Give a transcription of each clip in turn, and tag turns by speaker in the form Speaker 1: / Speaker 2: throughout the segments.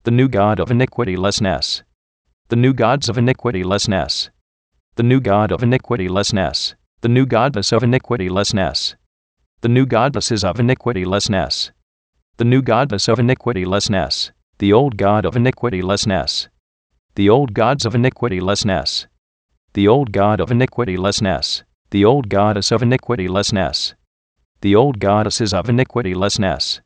Speaker 1: The new god of iniquitylessness. The new gods of iniquitylessness. The new god of iniquitylessness. The new goddess of iniquitylessness. The new goddesses of iniquitylessness. The new goddess of iniquitylessness. The old god of iniquitylessness. The old gods of iniquitylessness. The old god of iniquitylessness. The old goddess of iniquitylessness. The old goddesses of iniquitylessness.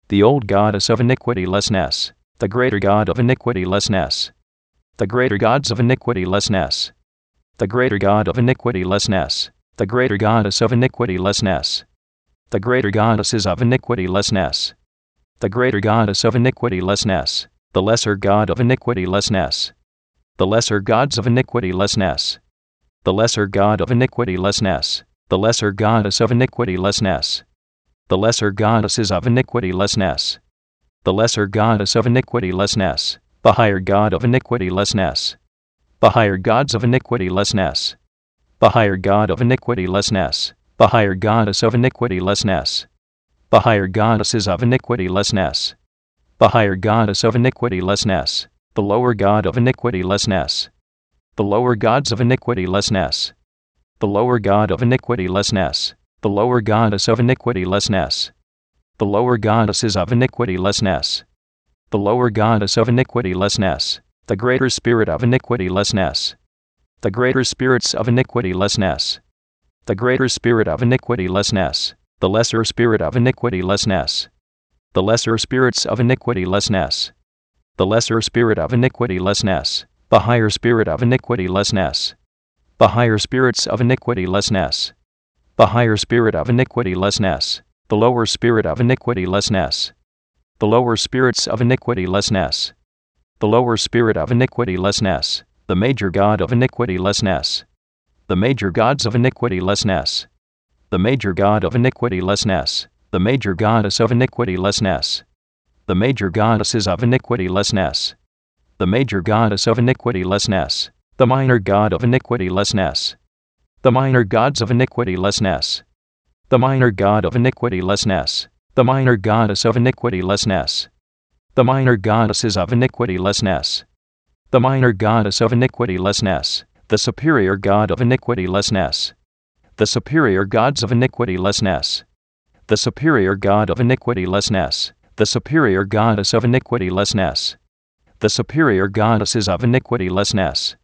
Speaker 1: The old goddess of iniquitylessness. The greater god of iniquitylessness. The greater gods of iniquitylessness. The greater god of iniquitylessness. The greater goddess of iniquitylessness. The greater goddesses of iniquitylessness. The greater goddess of iniquitylessness. The lesser god of iniquitylessness. The lesser gods of iniquitylessness. The lesser god of iniquitylessness. The lesser goddess of iniquitylessness. The lesser goddesses of iniquitylessness. The lesser goddess of iniquitylessness. The higher god of iniquitylessness. The higher gods of iniquitylessness. The higher god of iniquitylessness. The higher goddess of iniquitylessness. The higher goddesses of iniquitylessness. The higher goddess of iniquitylessness. The lower god of iniquitylessness. The lower gods of iniquitylessness. The lower god of iniquitylessness. The lower goddess of iniquitylessness. The lower goddesses of iniquitylessness. The lower goddess of iniquitylessness. The greater spirit of iniquitylessness. The greater spirits of iniquitylessness. The greater spirit of iniquitylessness. The lesser spirit of iniquitylessness. The lesser spirits of iniquitylessness. The lesser spirit of iniquitylessness. The higher spirit of iniquitylessness. The higher spirits of iniquitylessness. The higher spirit of iniquitylessness. The lower spirit of iniquitylessness. The lower spirits of iniquitylessness. The lower spirit of iniquitylessness. The major god of iniquitylessness. The major gods of iniquitylessness. The major god of iniquitylessness. The major goddess of iniquitylessness. The major goddesses of iniquitylessness. The major goddess of iniquitylessness. The minor god of iniquitylessness. The minor gods of iniquitylessness. The minor god of iniquitylessness. The minor goddess of iniquitylessness. The minor goddesses of iniquitylessness. The minor goddess of iniquitylessness. The superior god of iniquitylessness. The superior gods of iniquitylessness. The superior god of iniquitylessness. The superior goddess of iniquitylessness. The superior goddesses of iniquitylessness.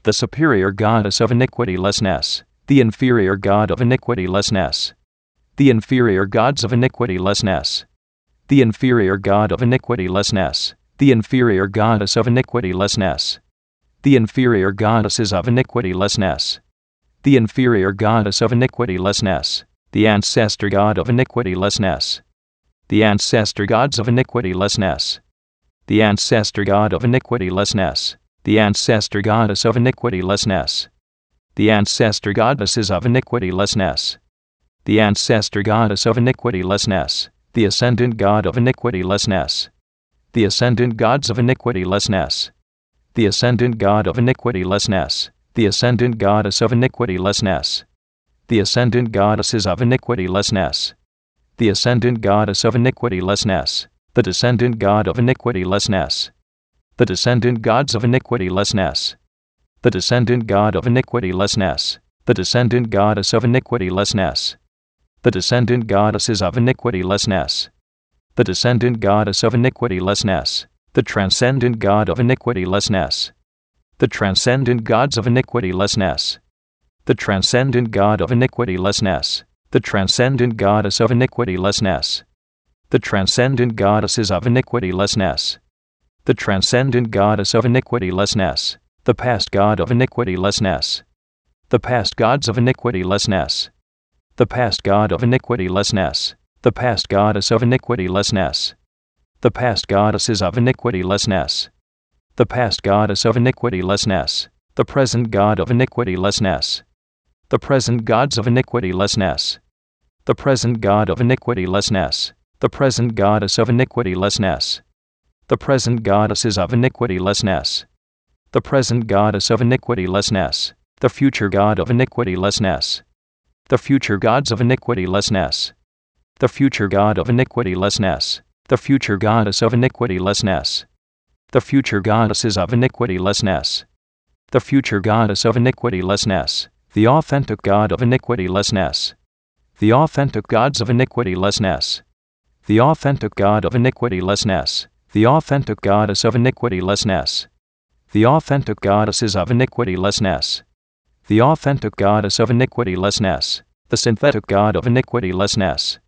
Speaker 1: The superior goddess of iniquitylessness. The inferior god of iniquitylessness. The inferior gods of iniquitylessness. The inferior god of iniquitylessness. The inferior goddess of iniquitylessness. The inferior goddesses of iniquitylessness. The inferior goddess of iniquitylessness. The ancestor god of iniquitylessness. The ancestor gods of iniquitylessness. The ancestor god of iniquitylessness. The ancestor goddess of iniquitylessness. The ancestor goddesses of iniquitylessness. The ancestor goddess of iniquitylessness. The ascendant god of iniquitylessness. The ascendant gods of iniquitylessness. The ascendant god of iniquitylessness. The ascendant goddess of iniquitylessness. The ascendant goddesses of iniquitylessness. The ascendant goddess of iniquitylessness. The descendant god of iniquitylessness. The descendant gods of iniquitylessness. The descendant god of iniquitylessness. The descendant goddess of iniquitylessness. The descendant goddesses of iniquitylessness. The descendant goddess of iniquitylessness. The transcendent god of iniquitylessness. The transcendent gods of iniquitylessness. The transcendent god of iniquitylessness. The transcendent goddess of iniquitylessness. The transcendent goddesses of iniquitylessness. The transcendent goddess of iniquitylessness. The past god of iniquitylessness. The past gods of iniquitylessness. The past god of iniquitylessness. The past goddess of iniquitylessness. The past goddesses of iniquitylessness. The past goddess of iniquitylessness. The present god of iniquitylessness. The present gods of iniquitylessness. The present god of iniquitylessness. The present goddess of iniquitylessness. The present goddesses of iniquitylessness. The present goddess of iniquitylessness. The future god of iniquitylessness. The future gods of iniquitylessness. The future god of iniquitylessness. The future goddess of iniquitylessness. The future goddesses of iniquitylessness. The future goddess of iniquitylessness. The authentic God of iniquitylessness. The authentic gods of iniquitylessness. The authentic God of iniquitylessness. The authentic goddess of iniquitylessness. The authentic goddesses of iniquitylessness. The authentic goddess of iniquitylessness. The synthetic God of iniquitylessness.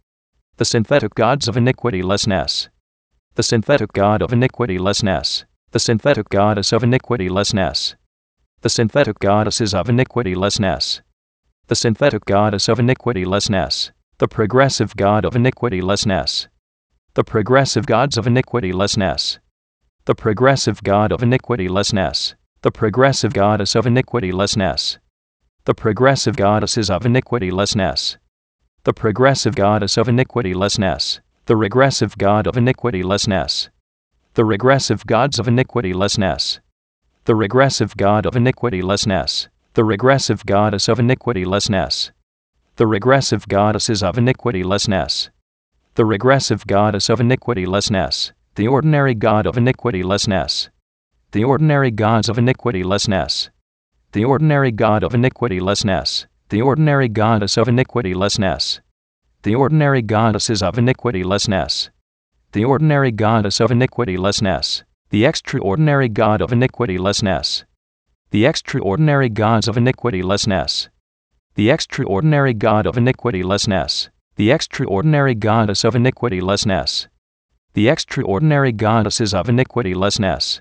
Speaker 1: The synthetic gods of iniquitylessness. The synthetic God of iniquitylessness. The synthetic goddess of iniquitylessness. The synthetic goddesses of iniquitylessness. The synthetic goddess of iniquitylessness. The progressive God of iniquitylessness. The progressive gods of iniquitylessness. The progressive God of iniquitylessness. The progressive goddess of iniquitylessness. The progressive goddesses of iniquitylessness. The progressive goddess of iniquitylessness. The regressive God of iniquitylessness. The regressive gods of iniquitylessness. The regressive God of iniquitylessness. The regressive goddess of iniquitylessness. The regressive goddesses of iniquitylessness. The regressive goddess of iniquitylessness. The ordinary God of iniquitylessness. The ordinary gods of iniquitylessness. The ordinary God of iniquitylessness. The ordinary goddess of iniquitylessness. The ordinary goddesses of iniquitylessness. The ordinary goddess of iniquitylessness. The extraordinary God of iniquitylessness. The extraordinary gods of iniquitylessness. The extraordinary God of iniquitylessness. The extraordinary goddess of iniquitylessness. The extraordinary goddesses of iniquitylessness.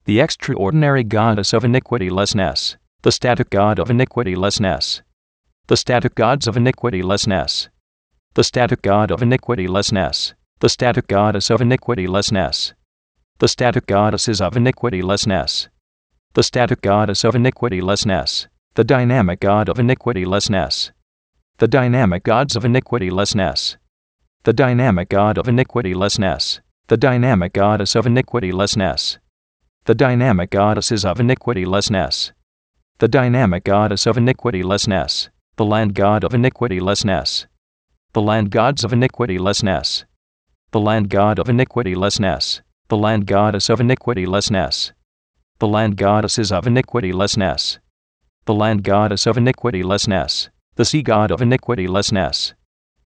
Speaker 1: The extraordinary goddess of iniquitylessness. The static God of iniquitylessness. The static gods of iniquitylessness. The static God of iniquitylessness. The static goddess of iniquitylessness. The static goddesses of iniquitylessness. The static goddess of iniquitylessness. The dynamic God of iniquitylessness. The dynamic gods of iniquitylessness. The dynamic God of iniquitylessness. The dynamic goddess of iniquitylessness. The dynamic goddesses of iniquitylessness. The dynamic goddess of iniquitylessness. The land God of iniquitylessness. The land gods of iniquitylessness. The land God of iniquitylessness. The land goddess of iniquitylessness. The land goddesses of iniquitylessness. The land goddess of iniquitylessness. The sea God of iniquitylessness.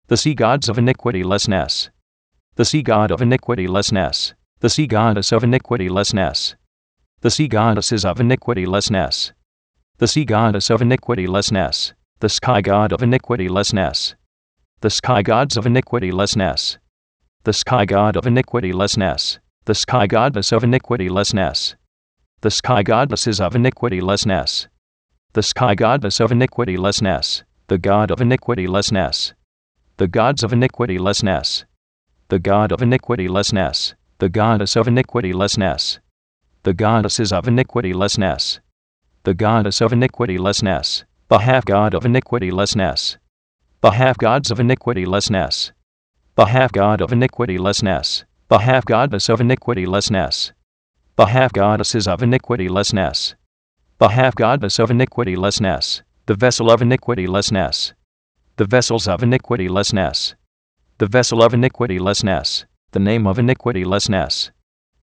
Speaker 1: The sea gods of iniquitylessness. The sea God of iniquitylessness. The sea goddess of iniquitylessness. The sea goddesses of iniquitylessness. The sea goddess of iniquitylessness. The sky God of iniquitylessness. The sky gods of iniquitylessness. The sky God of iniquitylessness. The sky goddess of iniquitylessness. The sky goddesses of iniquitylessness. The sky goddess of iniquitylessness. The God of iniquitylessness. The gods of iniquitylessness. The God of iniquitylessness. The goddess of iniquitylessness. The goddesses of iniquitylessness. The goddess of iniquitylessness. The half God of iniquitylessness. The half gods of iniquitylessness. The half God of iniquitylessness. The half goddess of iniquitylessness. The half goddesses of iniquitylessness. The half goddess of iniquitylessness. The vessel of iniquitylessness. The vessels of iniquitylessness. The vessel of iniquitylessness. The name of iniquitylessness.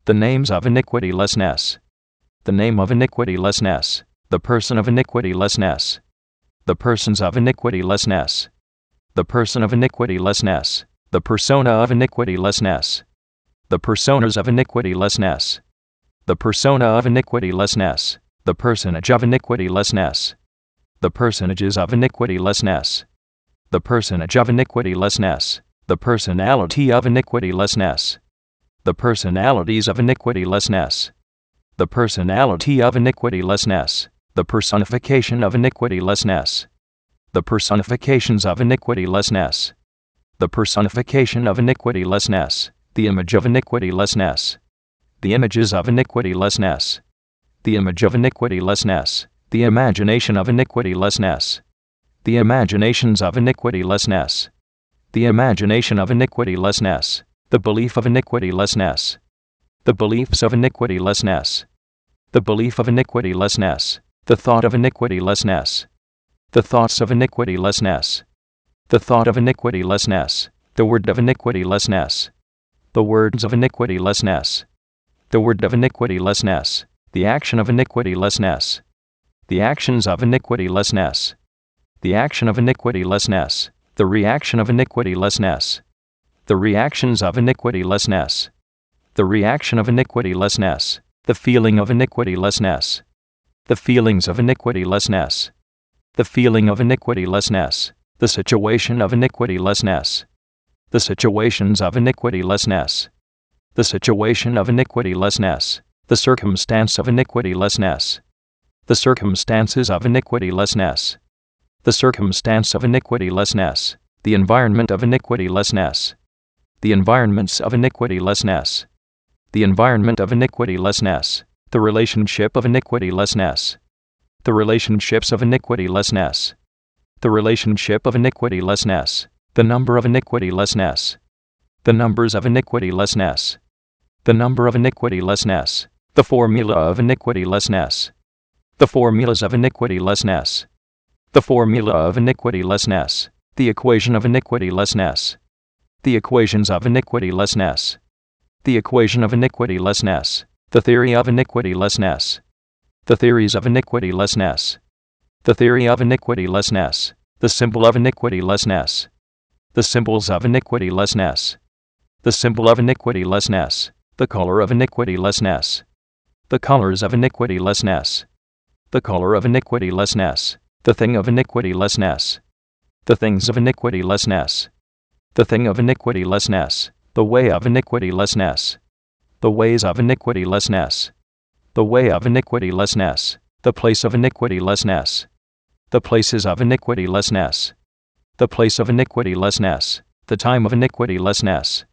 Speaker 1: The names of iniquitylessness. The name of iniquitylessness. The person of iniquitylessness. The persons of iniquitylessness. The person of iniquitylessness. The persona of iniquitylessness. The personas of iniquitylessness. The persona of iniquitylessness. The personage of iniquitylessness. The personages of iniquitylessness. The personage of iniquitylessness. The personality of iniquitylessness. The personalities of iniquitylessness. The personality of iniquitylessness. The personification of iniquitylessness. The personifications of iniquitylessness. The personification of iniquitylessness. The image of iniquitylessness. The images of iniquitylessness. The image of iniquitylessness. The imagination of iniquitylessness. The imaginations of iniquitylessness. The imagination of iniquitylessness. The belief of iniquitylessness. The beliefs of iniquitylessness. The belief of iniquitylessness. The thought of iniquitylessness. The thoughts of iniquitylessness. The thought of iniquitylessness. The word of iniquitylessness. The words of iniquitylessness. The word of iniquitylessness. The action of iniquitylessness. The actions of iniquitylessness. The action of iniquitylessness. The reaction of iniquitylessness. The reactions of iniquitylessness. The reaction of iniquitylessness. The feeling of iniquitylessness. The feelings of iniquitylessness. The feeling of iniquitylessness. The situation of iniquitylessness. The situations of iniquitylessness. The situation of iniquitylessness. The circumstance of iniquitylessness. The circumstances of iniquitylessness. The circumstance of iniquitylessness. The environment of iniquitylessness. The environments of iniquitylessness. The environment of iniquitylessness. The relationship of iniquitylessness. The relationships of iniquitylessness. The relationship of iniquitylessness. The number of iniquitylessness. The numbers of iniquitylessness. The number of iniquitylessness. The formula of iniquitylessness. The formulas of iniquitylessness. The formula of iniquitylessness. The equation of iniquitylessness. The equations of iniquitylessness. The equation of iniquitylessness. The theory of iniquitylessness. The theories of iniquitylessness. The theory of iniquitylessness. The symbol of iniquitylessness. The symbols of iniquitylessness. The symbol of iniquitylessness. The color of iniquitylessness. The colors of iniquitylessness. The color of iniquitylessness. The thing of iniquitylessness. The things of iniquitylessness. The thing of iniquitylessness. The way of iniquitylessness. The ways of iniquitylessness. The way of iniquitylessness. The place of iniquitylessness. The places of iniquitylessness. The place of iniquitylessness. The time of iniquitylessness.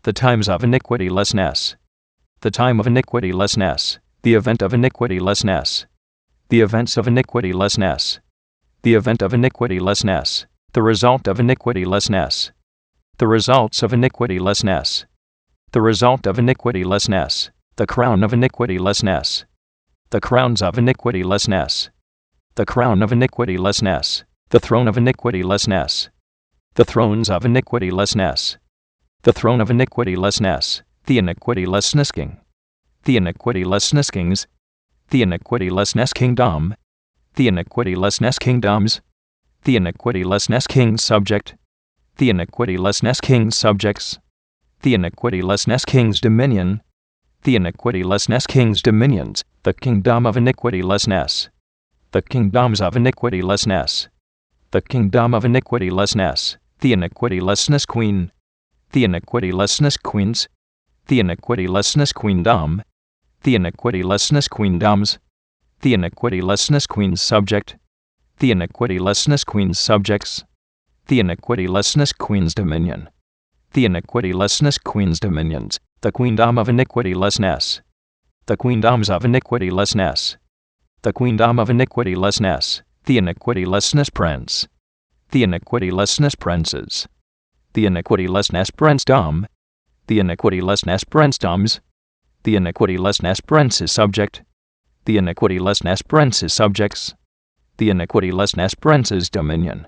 Speaker 1: The times of iniquitylessness. The time of iniquitylessness. The event of iniquitylessness. The events of iniquitylessness. The event of iniquitylessness. The result of iniquitylessness. The results of iniquitylessness. The result of iniquitylessness. The crown of iniquitylessness. The crowns of iniquitylessness. The crown of iniquitylessness. The throne of iniquitylessness. The thrones of iniquitylessness. The throne of iniquitylessness. The iniquitylessness king. The iniquitylessness kings. The iniquitylessness kingdom. The iniquitylessness kingdoms. The iniquitylessness king's subject. The iniquitylessness king's subjects. The iniquitylessness king's dominion. The iniquitylessness king's dominions. The kingdom of iniquitylessness. The kingdoms of iniquitylessness. The kingdom of iniquitylessness. The iniquitylessness queen. The iniquitylessness queens. The iniquitylessness queendom. The iniquitylessness queendoms. The iniquitylessness queen's subject. The iniquitylessness queen's subjects. The iniquitylessness queen's dominion. The iniquitylessness queen's dominions. The queendom of iniquitylessness. The queendoms of iniquitylessness. The queendom of iniquitylessness. The iniquitylessness prince. The iniquitylessness princes. The iniquitylessness princedom. The iniquitylessness princedoms. The iniquitylessness prince's subject. The iniquitylessness prince's subjects. The iniquitylessness prince's dominion.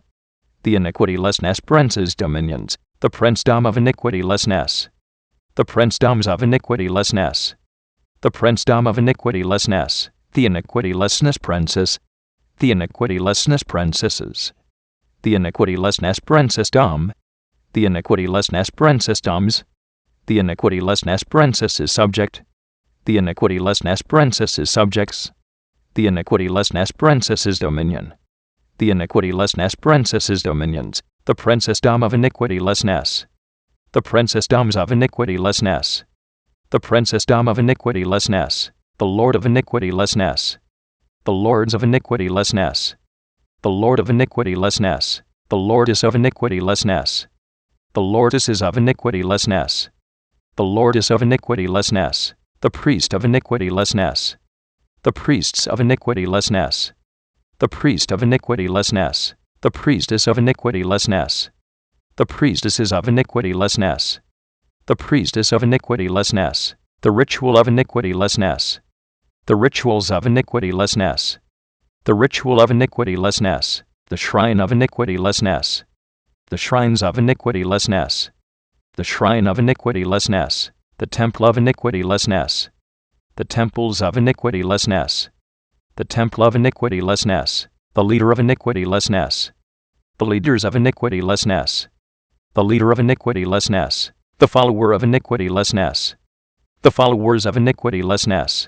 Speaker 1: The iniquitylessness prince's dominions. The princedom of iniquitylessness. The princedoms of iniquitylessness. The princedom of iniquitylessness. The iniquitylessness princess. The iniquitylessness princesses. The iniquitylessness princessdom. The iniquitylessness princessdoms. The iniquitylessness princess's subject. The iniquitylessness princess's subjects. The iniquitylessness princess's dominion. The iniquitylessness princess's dominions. The princessdom of iniquitylessness. The princessdoms of iniquitylessness. The princessdom of iniquitylessness. The lord of iniquitylessness. The lords of iniquitylessness. The lord of iniquitylessness. The lordess of iniquitylessness. The lordesses of iniquitylessness. The lordess of iniquitylessness. The priest of iniquitylessness. The priests of iniquitylessness. The priest of iniquitylessness. The priestess of iniquitylessness. The priestesses of iniquitylessness. The priestess of iniquitylessness. The ritual of iniquitylessness. The rituals of iniquitylessness. The ritual of iniquitylessness. The shrine of iniquitylessness. The shrines of iniquitylessness. The shrine of iniquitylessness. The temple of iniquitylessness. The temples of iniquitylessness. The temple of iniquitylessness. The leader of iniquitylessness. The leaders of iniquitylessness. The leader of iniquitylessness. The follower of iniquitylessness. The followers of iniquitylessness.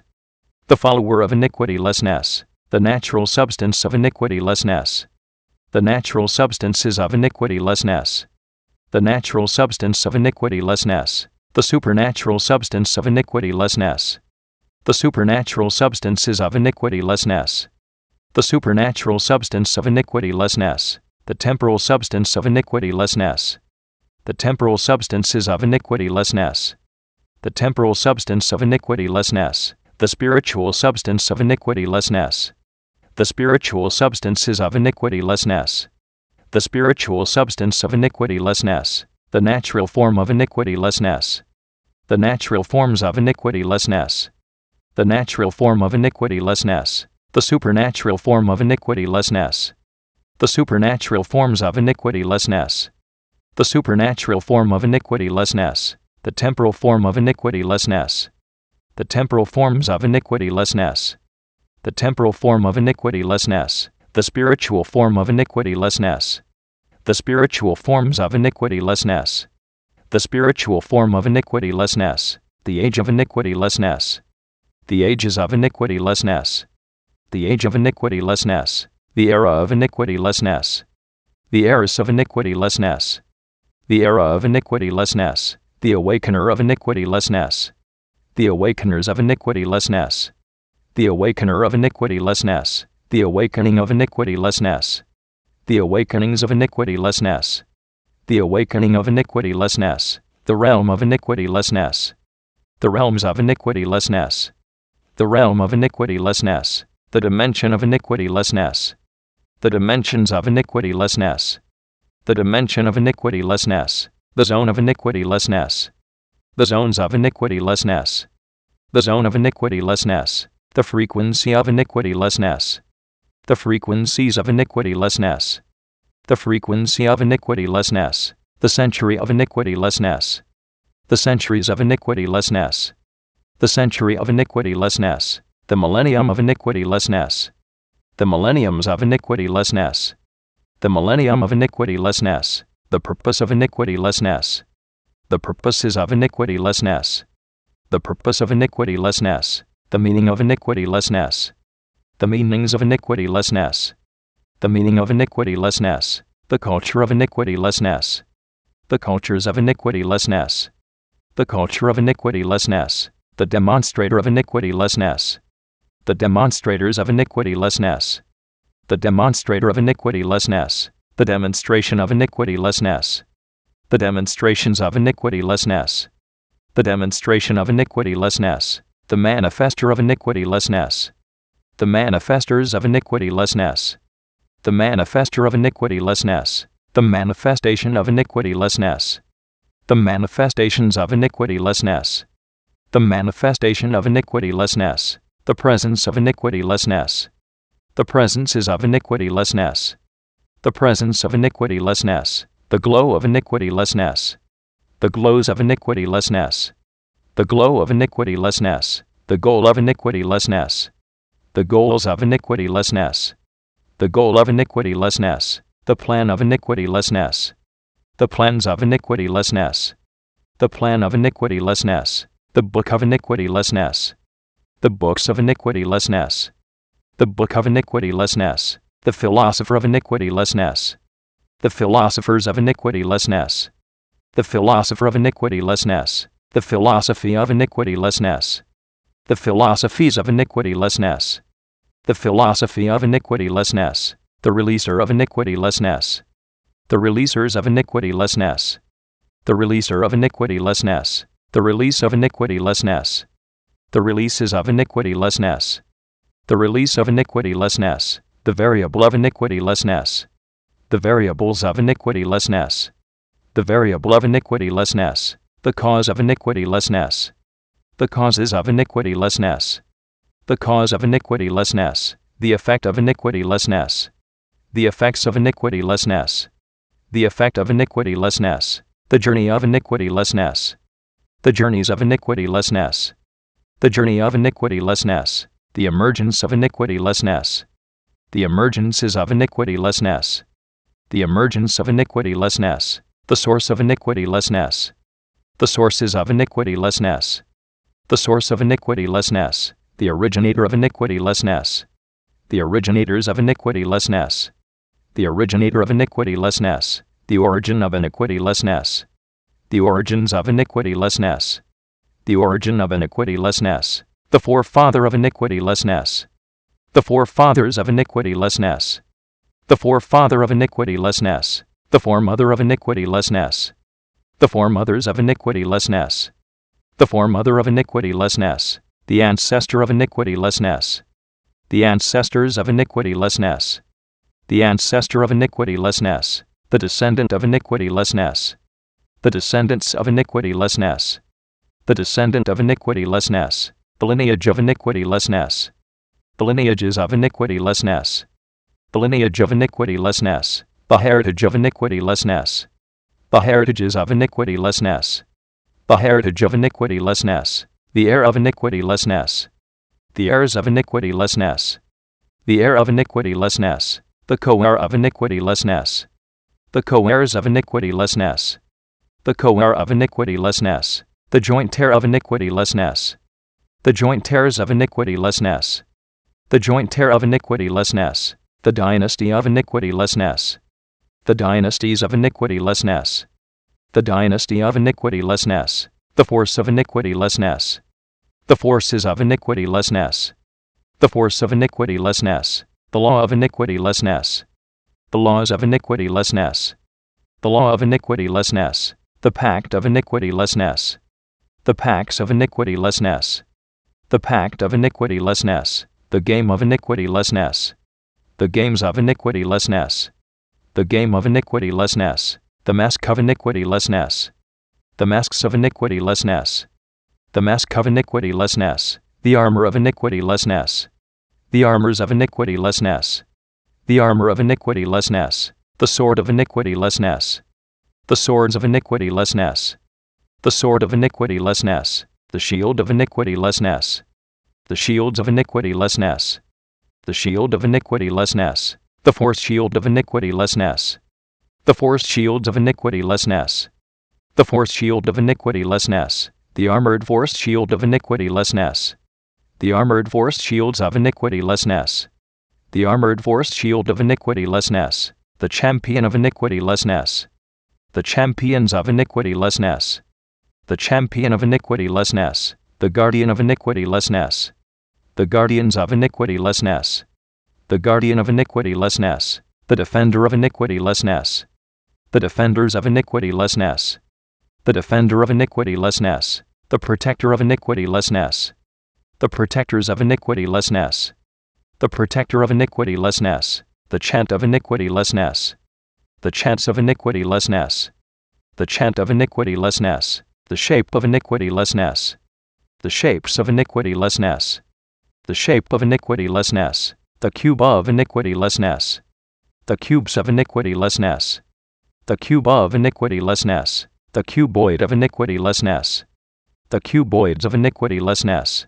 Speaker 1: The follower of iniquitylessness. The natural substance of iniquitylessness. The natural substances of iniquitylessness. The natural substance of iniquitylessness. The supernatural substance of iniquitylessness. The supernatural substances of iniquitylessness. The supernatural substance of iniquitylessness. The temporal substance of iniquitylessness. The temporal substances of iniquitylessness. The temporal substance of iniquitylessness. The spiritual substance of iniquitylessness. The spiritual substances of iniquitylessness. The spiritual substance of iniquitylessness. The natural form of iniquitylessness. The natural forms of iniquitylessness. The natural form of iniquitylessness. The supernatural form of iniquitylessness. The supernatural forms of iniquitylessness. The supernatural form of iniquitylessness. The temporal form of iniquitylessness. The temporal forms of iniquitylessness. The temporal form of iniquitylessness. The spiritual form of iniquitylessness. The spiritual forms of iniquitylessness. The spiritual form of iniquitylessness. The age of iniquitylessness. The ages of iniquitylessness. The age of iniquitylessness. The era of iniquitylessness. The eras of iniquitylessness. The era of iniquitylessness. The awakener of iniquitylessness. The awakeners of iniquitylessness. The awakener of iniquitylessness. The awakening of iniquitylessness. The awakenings of iniquitylessness. The awakening of iniquitylessness. The realm of iniquitylessness. The realms of iniquitylessness. The realm of iniquitylessness. The dimension of iniquitylessness. The dimensions of iniquitylessness. The dimension of iniquitylessness. The zone of iniquitylessness. The zones of iniquitylessness. The zone of iniquitylessness. The frequency of iniquitylessness. The frequencies of iniquitylessness. The frequency of iniquitylessness. The century of iniquitylessness. The centuries of iniquitylessness. The century of iniquitylessness. The millennium of iniquitylessness. The millenniums of iniquitylessness. The millennium of iniquitylessness. The purpose of iniquitylessness. The purposes of iniquitylessness. The purpose of iniquitylessness. The meaning of iniquitylessness. The meanings of iniquitylessness. The meaning of iniquitylessness. The culture of iniquitylessness. The cultures of iniquitylessness. The culture of iniquitylessness. The demonstrator of iniquitylessness. The demonstrators of iniquitylessness. The demonstrator of iniquitylessness. The demonstration of iniquitylessness. The demonstrations of iniquitylessness. The demonstration of iniquitylessness. The manifester of iniquitylessness. The manifestors of iniquitylessness. The manifester of iniquitylessness. The manifestation of iniquitylessness. The manifestations of iniquitylessness. The manifestation of iniquitylessness. The presence of iniquitylessness. The presences of iniquitylessness. The presence of iniquitylessness. The glow of iniquitylessness. The glows of iniquitylessness. The glow of iniquitylessness. The goal of iniquitylessness. The goals of iniquitylessness. The goal of iniquitylessness. The plan of iniquitylessness. The plans of iniquitylessness. The plan of iniquitylessness. The book of iniquitylessness. The books of iniquitylessness. The book of iniquitylessness. The philosopher of iniquitylessness. The philosophers of iniquitylessness. The philosopher of iniquitylessness. The philosophy of iniquitylessness. The philosophies of iniquitylessness. The philosophy of iniquitylessness. The releaser of iniquitylessness. The releasers of iniquitylessness. The releaser of iniquitylessness. The release of iniquitylessness. The releases of iniquitylessness. The release of iniquitylessness. The variable of iniquitylessness. The variables of iniquitylessness. The variable of iniquitylessness. The cause of iniquitylessness. The causes of iniquitylessness. The cause of iniquitylessness. The effect of iniquitylessness. The effects of iniquitylessness. The effect of iniquitylessness. The journey of iniquitylessness. The journeys of iniquitylessness. The journey of iniquitylessness. The emergence of iniquitylessness. The emergences of iniquitylessness. The emergence of iniquitylessness. The source of iniquitylessness. The sources of iniquitylessness. The source of iniquitylessness. The originator of iniquitylessness. The originators of iniquitylessness. The originator of iniquitylessness. The origin of iniquitylessness. The origins of iniquitylessness. The origin of iniquitylessness. The forefather of iniquitylessness. The forefathers of iniquitylessness. The forefather of iniquitylessness. The foremother of iniquitylessness. The foremothers of iniquitylessness. The foremother of iniquitylessness. The ancestor of iniquitylessness. The ancestors of iniquitylessness. The ancestor of iniquitylessness. The descendant of iniquitylessness. The descendants of iniquitylessness. The descendant of iniquitylessness. The lineage of iniquitylessness. The lineages of iniquitylessness. The lineage of iniquitylessness. The heritage of iniquitylessness. The heritages of iniquitylessness. The heritage of iniquitylessness. The heir of iniquitylessness. The heirs of iniquitylessness. The heir of iniquitylessness. The co-heir of iniquitylessness. The co-heirs of iniquitylessness. The co-heir of iniquitylessness. The joint heir of iniquitylessness. The joint heirs of iniquitylessness. The joint heir of iniquitylessness. The dynasty of iniquitylessness. The dynasties of iniquitylessness. The dynasty of iniquitylessness. The force of iniquitylessness. The forces of iniquitylessness. The force of iniquitylessness. The law of iniquitylessness. The laws of iniquitylessness. The law of iniquitylessness. The pact of iniquitylessness. The pacts of iniquitylessness. The pact of iniquitylessness. The game of iniquitylessness. The games of iniquitylessness. The game of iniquitylessness. The mask of iniquitylessness. The masks of iniquitylessness. The mask of iniquitylessness. The armor of iniquitylessness. The armors of iniquitylessness. The armor of iniquitylessness. The sword of iniquitylessness. The swords of iniquitylessness. The sword of iniquitylessness. The shield of iniquitylessness. The shields of iniquitylessness. The shield of iniquitylessness. The force shield of iniquitylessness. The force shields of iniquitylessness. The force shield of iniquitylessness. The armored force shield of iniquitylessness. The armored force shields of iniquitylessness. The armored force shield of iniquitylessness. The champion of iniquitylessness. The champions of iniquitylessness. The champion of iniquitylessness. The guardian of iniquitylessness. The guardians of iniquitylessness. The guardian of iniquitylessness. The defender of iniquitylessness. The defenders of iniquitylessness. The defender of iniquitylessness. The protector of iniquitylessness. The protectors of iniquitylessness. The protector of iniquitylessness. The chant of iniquitylessness. The chants of iniquitylessness. The chant of iniquitylessness. The shape of iniquitylessness. The shapes of iniquitylessness. The shape of iniquitylessness. The cube of iniquitylessness. The cubes of iniquitylessness. The cube of iniquitylessness. The cuboid of iniquitylessness. The cuboids of iniquitylessness.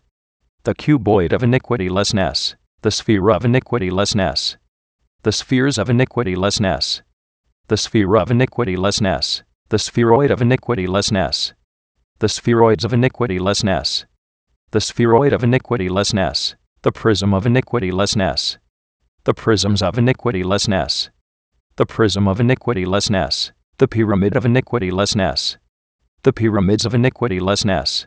Speaker 1: The cuboid of iniquitylessness. The sphere of iniquitylessness. The spheres of iniquitylessness. The sphere of iniquitylessness. The spheroid of iniquitylessness. The spheroids of iniquitylessness. The spheroid of iniquitylessness. The prism of iniquitylessness. The prisms of iniquitylessness. The prism of iniquitylessness. The pyramid of iniquitylessness. The pyramids of iniquitylessness.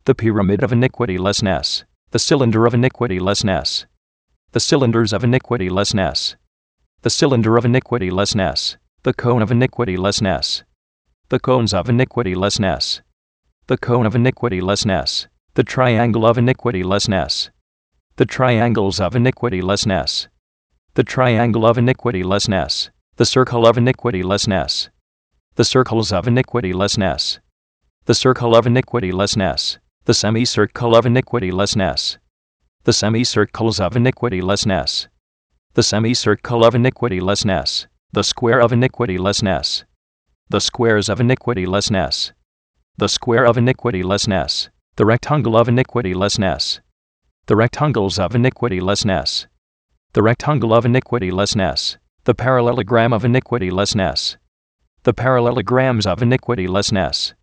Speaker 1: The pyramid of iniquitylessness. The cylinder of iniquitylessness. The cylinders of iniquitylessness. The cylinder of iniquitylessness. The cone of iniquitylessness. The cones of iniquitylessness. The cone of iniquitylessness. The triangle of iniquitylessness. The triangles of iniquitylessness. The triangle of iniquitylessness. The circle of iniquitylessness. The circles of iniquitylessness. The circle of iniquitylessness. The semicircle of iniquitylessness. The semicircles of iniquitylessness. The semicircle of iniquitylessness. The square of iniquitylessness. The squares of iniquitylessness. The square of iniquitylessness. The rectangle of iniquitylessness. The rectangles of iniquitylessness. The rectangle of iniquitylessness. The parallelogram of iniquitylessness. The parallelograms of iniquitylessness.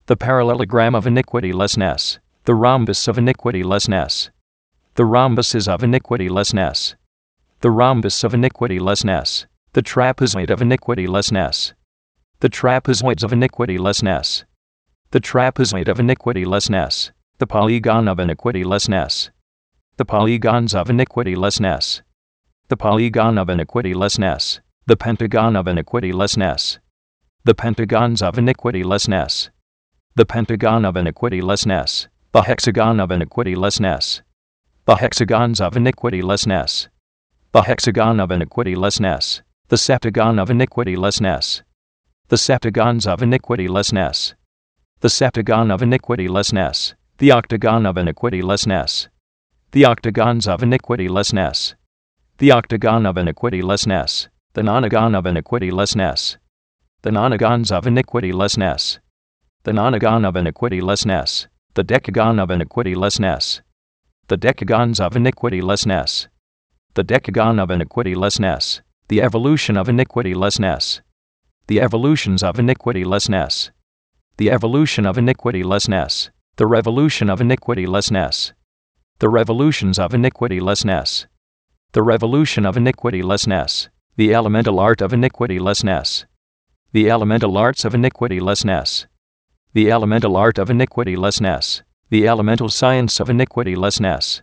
Speaker 1: The parallelogram of iniquitylessness. The rhombus of iniquitylessness. The rhombuses of iniquitylessness. The rhombus of iniquitylessness. The trapezoid of iniquitylessness. The trapezoids of iniquitylessness. The trapezoid of iniquitylessness. The polygon of iniquitylessness. The polygons of iniquitylessness. The polygon of iniquitylessness. The pentagon of iniquitylessness. The pentagons of iniquitylessness. The pentagon of iniquitylessness. The hexagon of iniquitylessness. The hexagons of iniquitylessness. The hexagon of iniquitylessness. The septagon of iniquitylessness. The septagons of iniquitylessness. The septagon of iniquitylessness. The octagon of iniquitylessness. The octagons of iniquitylessness. The octagon of iniquitylessness. The nonagon of iniquitylessness. The nonagons of iniquitylessness. The nonagon of iniquitylessness. The decagon of iniquitylessness. The decagons of iniquitylessness. The decagon of iniquitylessness. The evolution of iniquitylessness. The evolutions of iniquitylessness. The evolution of iniquitylessness. The revolution of iniquitylessness. The revolutions of iniquitylessness. The revolution of iniquitylessness. The elemental art of iniquitylessness. The elemental arts of iniquitylessness. The elemental art of iniquitylessness. The elemental science of iniquitylessness.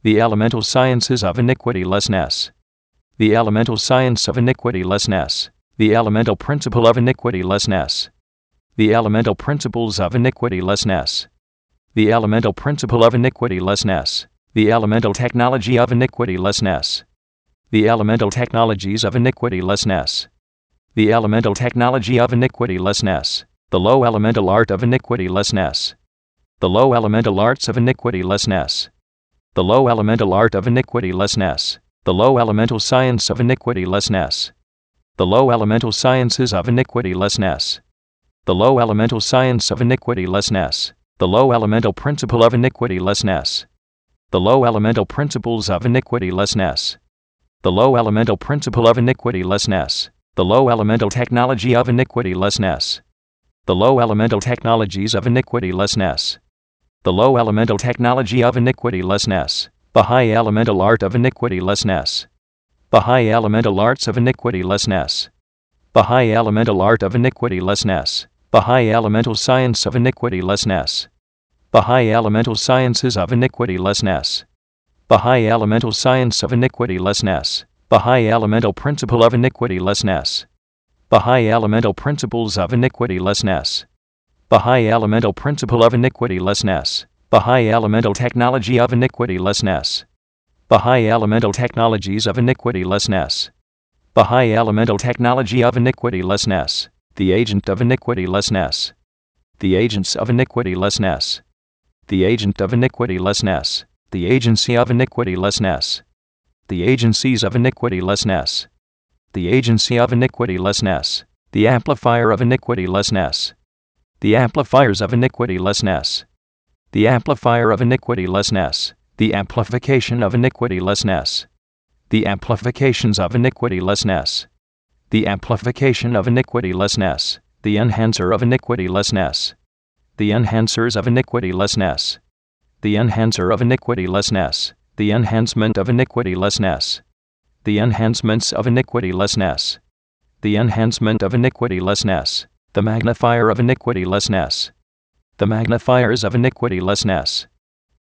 Speaker 1: The elemental sciences of iniquitylessness. The elemental science of iniquitylessness. The elemental principle of iniquitylessness. The elemental principles of iniquitylessness. The elemental principle of iniquitylessness. The elemental technology of iniquitylessness. The elemental technologies of iniquitylessness. The elemental technology of iniquitylessness. The low elemental art of iniquitylessness. The low elemental arts of iniquitylessness. The low elemental art of iniquitylessness. The low elemental science of iniquitylessness. The low elemental sciences of iniquitylessness. The low elemental science of iniquitylessness. The low elemental principle of iniquitylessness. The low elemental principles of iniquitylessness. The low elemental principle of iniquitylessness. The low elemental technology of iniquitylessness. The low elemental technologies of iniquitylessness. The low elemental technology of iniquitylessness. The high elemental art of iniquitylessness. The high elemental arts of iniquitylessness. The high elemental art of iniquitylessness. The high elemental science of iniquitylessness. The high elemental sciences of iniquitylessness. The high elemental science of iniquitylessness. The high elemental principle of iniquitylessness. The high elemental principles of iniquitylessness. The high elemental principle of iniquitylessness. The high elemental technology of iniquitylessness. The high elemental technologies of iniquitylessness. The high elemental technology of iniquitylessness. The agent of iniquitylessness. The agents of iniquitylessness. The agent of iniquitylessness. The agency of iniquitylessness. The agencies of iniquitylessness. The agency of iniquitylessness. The amplifier of iniquitylessness. The amplifiers of iniquitylessness. The amplifier of iniquitylessness. The amplification of iniquitylessness. The amplifications of iniquitylessness. The amplification of iniquitylessness. The enhancer of iniquitylessness. The enhancers of iniquitylessness. The enhancer of iniquitylessness. The enhancement of iniquitylessness. The enhancements of iniquitylessness. The enhancement of iniquitylessness. The magnifier of iniquitylessness. The magnifiers of iniquitylessness.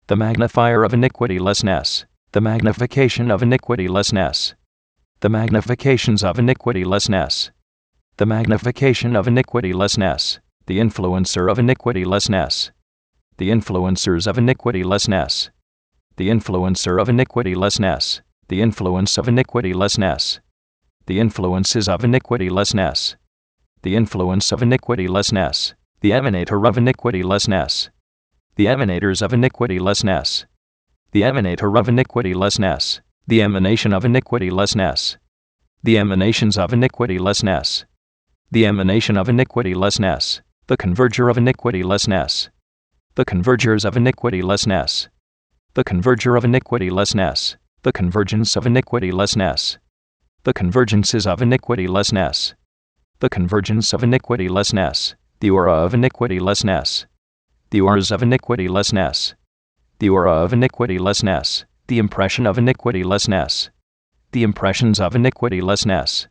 Speaker 1: The magnifier of iniquitylessness. The magnification of iniquitylessness. The magnifications of iniquitylessness. The magnification of iniquitylessness. The influencer of iniquitylessness. The influencers of iniquitylessness. The influencer of iniquitylessness. The influence of iniquitylessness. The influences of iniquitylessness. The influence of iniquitylessness. The emanator of iniquitylessness. The emanators of iniquitylessness. The emanator of iniquitylessness. The emanation of iniquitylessness. The emanations of iniquitylessness. The emanation of iniquitylessness. The converger of iniquitylessness. The convergers of iniquitylessness. The converger of iniquitylessness. The convergence of iniquitylessness. The convergences of iniquitylessness. The convergence of iniquitylessness. The aura of iniquitylessness. The auras of iniquitylessness. The aura of iniquitylessness. The impression of iniquitylessness. The impressions of iniquitylessness.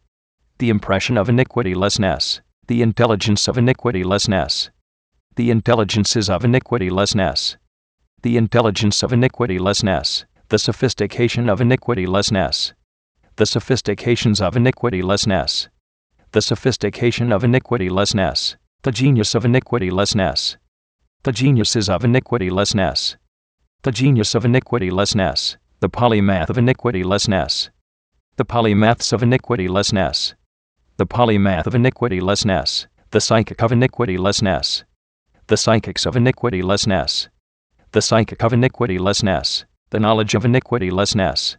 Speaker 1: The impression of iniquitylessness. The intelligence of iniquitylessness. The intelligences of iniquitylessness. The intelligence of iniquitylessness. The sophistication of iniquitylessness. The sophistications of iniquitylessness. The sophistication of iniquitylessness. The genius of iniquitylessness. The geniuses of iniquitylessness. The genius of iniquitylessness. The polymath of iniquitylessness. The polymaths of iniquitylessness. The polymath of iniquitylessness. The psychic of iniquitylessness. The psychics of iniquitylessness. The psychic of iniquitylessness. The knowledge of iniquitylessness.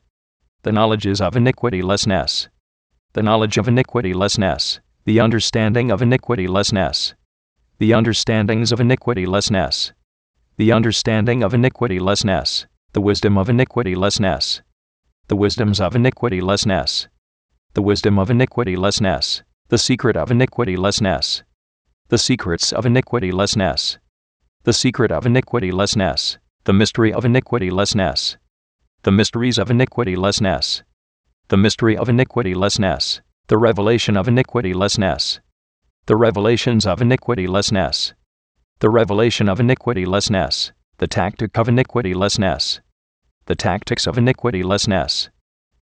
Speaker 1: The knowledges of iniquitylessness. The knowledge of iniquitylessness. The understanding of iniquitylessness. The understandings of iniquitylessness. The understanding of iniquitylessness. The wisdom of iniquitylessness. The wisdoms of iniquitylessness. The wisdom of iniquitylessness. The secret of iniquitylessness. The secrets of iniquitylessness. The secret of iniquitylessness. The mystery of iniquitylessness. The mysteries of iniquitylessness. The mystery of iniquitylessness. The revelation of iniquitylessness. The revelations of iniquitylessness. The revelation of iniquitylessness. The tactic of iniquitylessness. The tactics of iniquitylessness.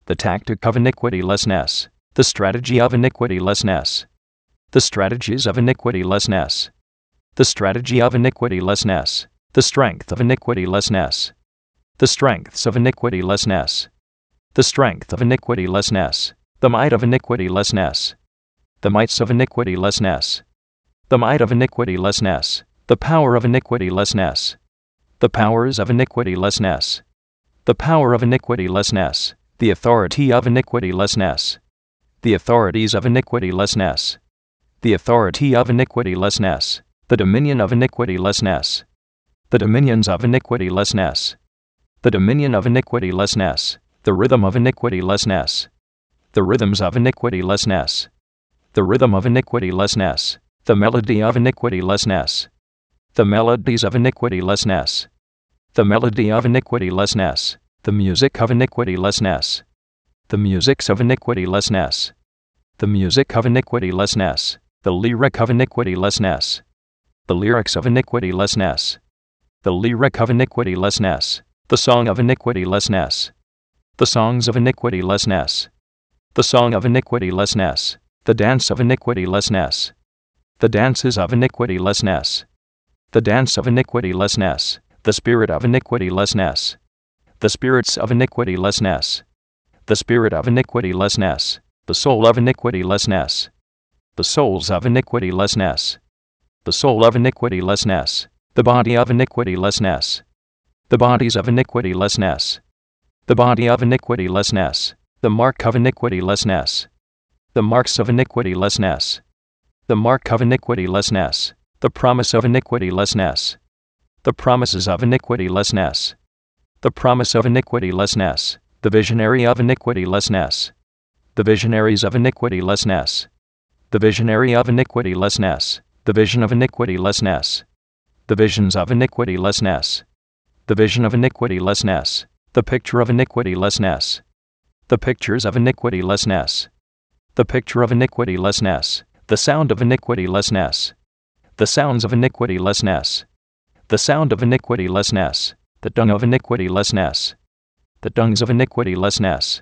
Speaker 1: The tactic of iniquitylessness. The strategy of iniquitylessness. The strategies of iniquitylessness. The strategy of iniquitylessness. The strength of iniquitylessness. The strengths of iniquitylessness. The strength of iniquitylessness. The might of iniquitylessness. The mights of iniquitylessness. The might of iniquitylessness. The power of iniquitylessness. The powers of iniquitylessness. The power of iniquitylessness. The authority of iniquitylessness. The authorities of iniquitylessness. The authority of iniquitylessness. The dominion of iniquitylessness. The dominions of iniquitylessness. The dominion of iniquitylessness. The rhythm of iniquitylessness. The rhythms of iniquitylessness. The rhythm of iniquitylessness. The melody of iniquitylessness. The melodies of iniquitylessness. The melody of iniquitylessness. The music of iniquitylessness. The musics of iniquitylessness. The music of iniquitylessness. The lyric of iniquitylessness. The lyrics of iniquitylessness. The lyric of iniquitylessness. The song of iniquitylessness. The songs of iniquitylessness. The song of iniquitylessness. The dance of iniquitylessness. The dances of iniquitylessness. The dance of iniquitylessness. The spirit of iniquitylessness. The spirits of iniquitylessness. The spirit of iniquitylessness. The soul of iniquitylessness. The souls of iniquitylessness. The soul of iniquitylessness. The body of iniquitylessness. The bodies of iniquitylessness. The body of iniquitylessness. The mark of iniquitylessness. The marks of iniquitylessness. The mark of iniquitylessness. The promise of iniquitylessness. The promises of iniquitylessness. The promise of iniquitylessness. The visionary of iniquitylessness. The visionaries of iniquitylessness. The visionary of iniquitylessness. The vision of iniquitylessness. The visions of iniquitylessness. The vision of iniquitylessness. The picture of iniquitylessness. The pictures of iniquitylessness. The picture of iniquitylessness. The sound of iniquitylessness. The sounds of iniquitylessness. The sound of iniquitylessness. The dung of iniquitylessness. The dungs of iniquitylessness.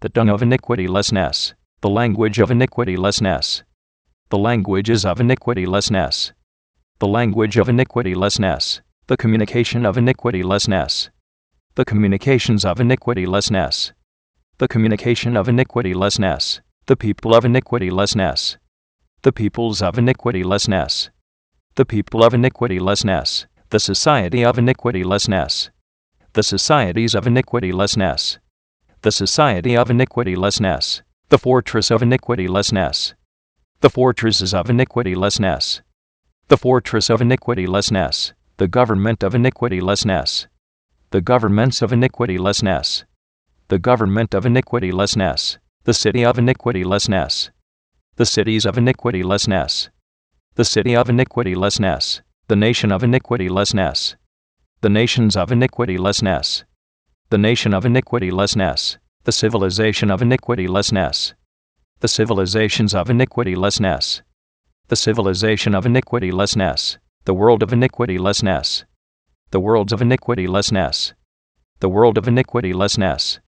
Speaker 1: The dung of iniquitylessness. The language of iniquitylessness. The languages of iniquitylessness. The language of iniquitylessness. The communication of iniquitylessness. The communications of iniquitylessness. The communication of iniquitylessness. The people of iniquitylessness. The peoples of iniquitylessness. The people of iniquitylessness. The society of iniquitylessness. The societies of iniquitylessness. The society of iniquitylessness. The fortress of iniquitylessness. The fortresses of iniquitylessness. The fortress of iniquitylessness. The government of iniquitylessness. The governments of iniquitylessness. The government of iniquitylessness. The city of iniquitylessness. The cities of iniquitylessness. The city of iniquitylessness. The nation of iniquitylessness. The nations of iniquitylessness. The nation of iniquitylessness. The civilization of iniquitylessness. The civilizations of iniquitylessness. The civilization of iniquitylessness. The world of iniquitylessness. The worlds of iniquitylessness. The world of iniquitylessness.